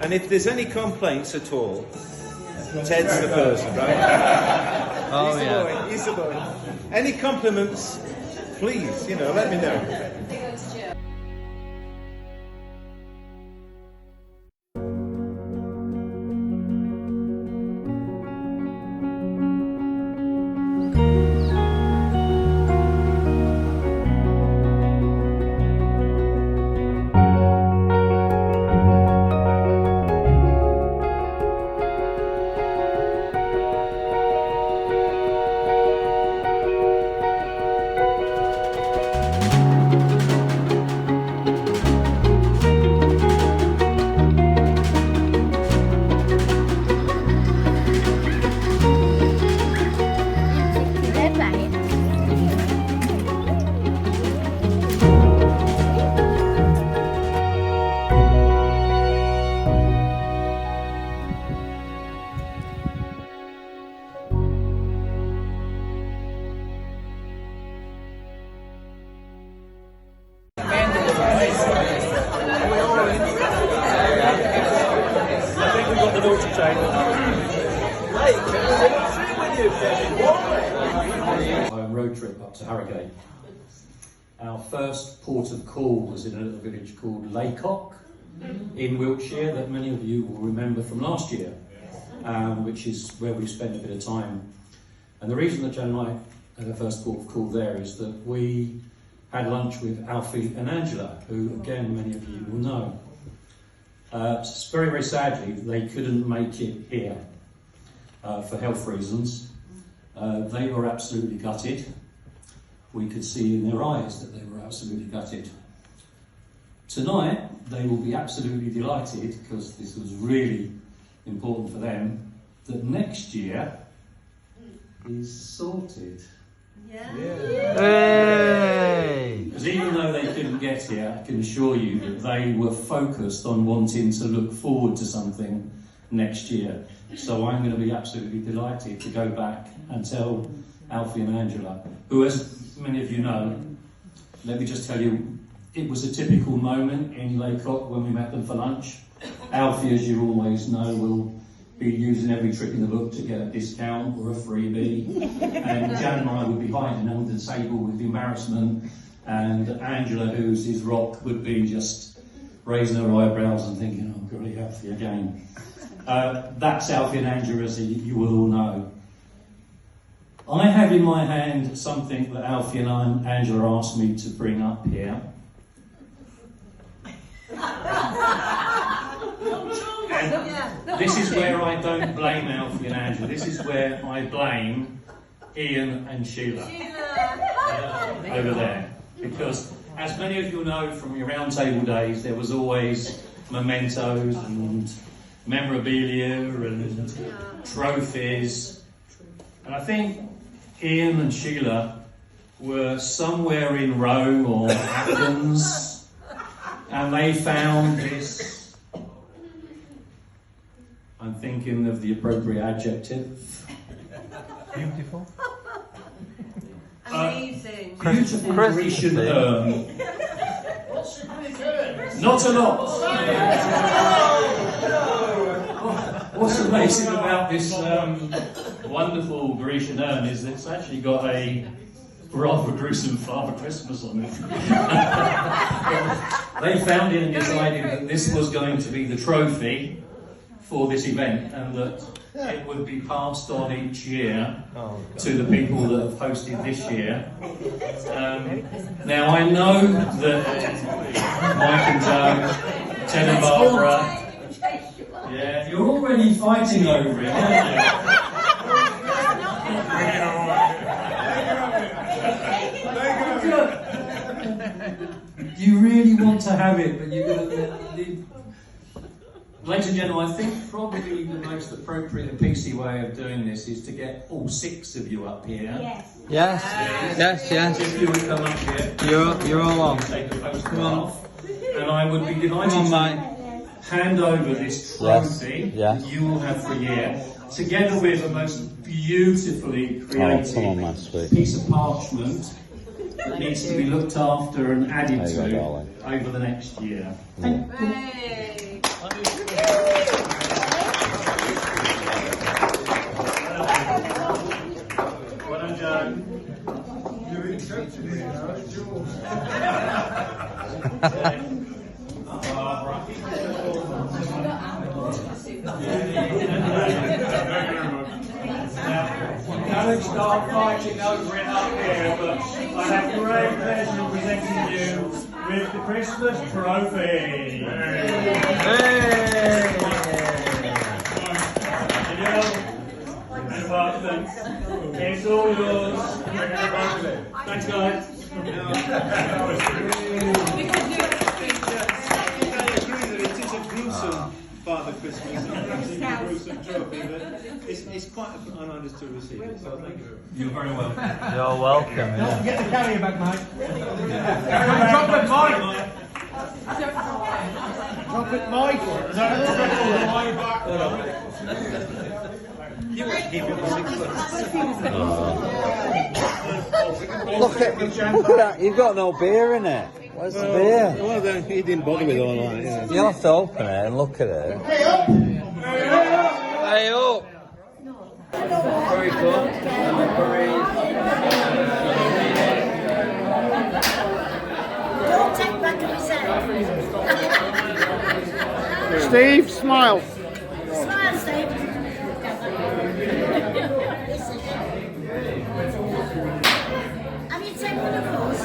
And if there's any complaints at all, Ted's the person, right? Oh, He's the boy, he's the boy. Any compliments, please, let me know. A road trip up to Harrogate. Our first port of call was in a little village called Laycock in Wiltshire that many of you will remember from last year, which is where we spent a bit of time. And the reason that Jan and I had our first port of call there is that we had lunch with Alfie and Angela, who again many of you will know. Very, very sadly, they couldn't make it here for health reasons. They were absolutely gutted. We could see in their eyes that they were absolutely gutted. Tonight, they will be absolutely delighted, because this was really important for them, that next year is sorted. Hey! Because even though they couldn't get here, I can assure you that they were focused on wanting to look forward to something next year. So I'm going to be absolutely delighted to go back and tell Alfie and Angela, who, as many of you know, let me just tell you, it was a typical moment in Laycock when we met them for lunch. Alfie, as you always know, will be using every trick in the book to get a discount or a freebie. And Jan and I would be hiding under the table with embarrassment. And Angela, who's his rock, would be just raising her eyebrows and thinking, oh, golly, Alfie again. That's Alfie and Angela, as you will all know. I have in my hand something that Alfie and Angela asked me to bring up here. And this is where I don't blame Alfie and Angela. This is where I blame Ian and Sheila over there. Because, as many of you know from your roundtable days, there was always mementos and memorabilia and trophies. And I think Ian and Sheila were somewhere in Rome or Athens, and they found this, I'm thinking of the appropriate adjective. Beautiful. Amazing. Beautiful Grecian urn. Not a lot. What's amazing about this wonderful Grecian urn is it's actually got a rather gruesome Father Christmas on it. They found it and decided that this was going to be the trophy for this event, and that it would be passed on each year to the people that have hosted this year. Now I know that Mike and Joe, Ted and Barbara, yeah, you're already fighting over it, aren't you? You really want to have it, but you're going to... Ladies and gentlemen, I think probably the most appropriate and PC way of doing this is to get all 6 of you up here. Yes. Yes. If you would come up here. You're all on. Take a photograph. And I would be delighted to hand over this trophy that you will have for a year, together with a most beautifully created piece of parchment that needs to be looked after and added to over the next year. Thank you. You're accepted it now, it's yours. Don't start fighting over it up here, but I have great pleasure in presenting you with the Christmas trophy. It's all yours. Thanks, guys. It is a gruesome Father Christmas, it's a gruesome trophy, but it's quite an honour to receive it, so thank you. You're very welcome. You're welcome, yeah. Get the carrier back, mate. Chocolate Mike! Chocolate Mike! Is that You won't keep it for 6 months. Look at that, you've got no beer in it. Where's the beer? Well, then, he didn't bother with all that, yeah. You'll have to open it and look at it. Hey up! Very good. Don't take back what you said. Steve, smile. Smile, Steve. Have you taken one of those?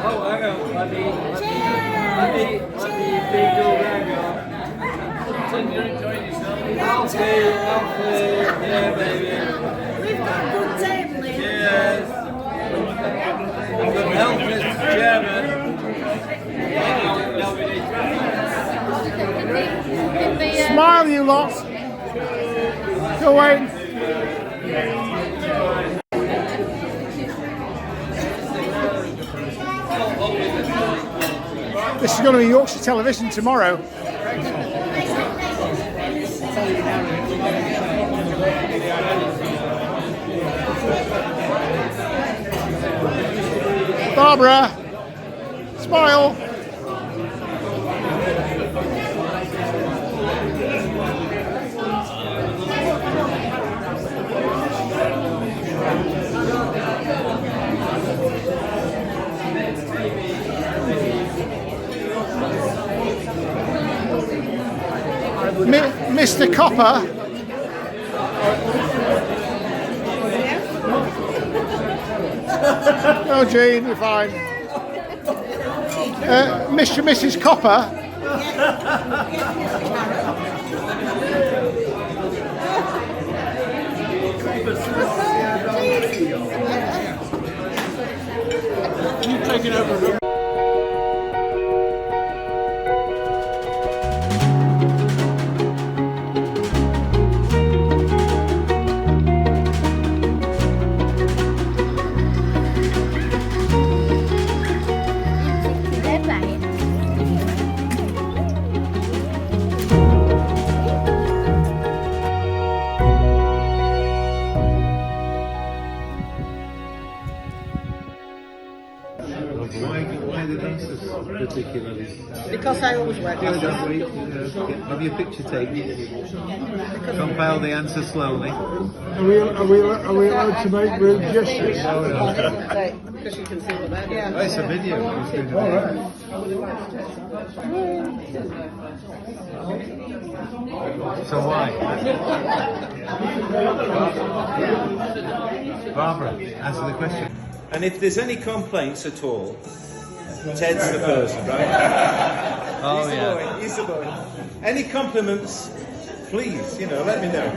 Oh, hang on. Let me You're enjoying yourself. Yeah, baby. We've got a good table here. Cheers. Help, Mr. Chairman. Smile, you lot. Go away. This is going to be Yorkshire television tomorrow. Barbara, smile. Mr. Copper. Oh, Jean, you're fine. Mr. and Mrs. Copper. You've taken over. Why the dancers particularly? Because I always work with them. Have your picture taken. Compile the answer slowly. Are we allowed to make rude gestures? Because you can see what they're doing. Oh, it's a video. All right. So why? Barbara, answer the question. And if there's any complaints at all, Ted's the person, right? Oh, He's the yeah. boy, he's the boy. Any compliments, please, let me know.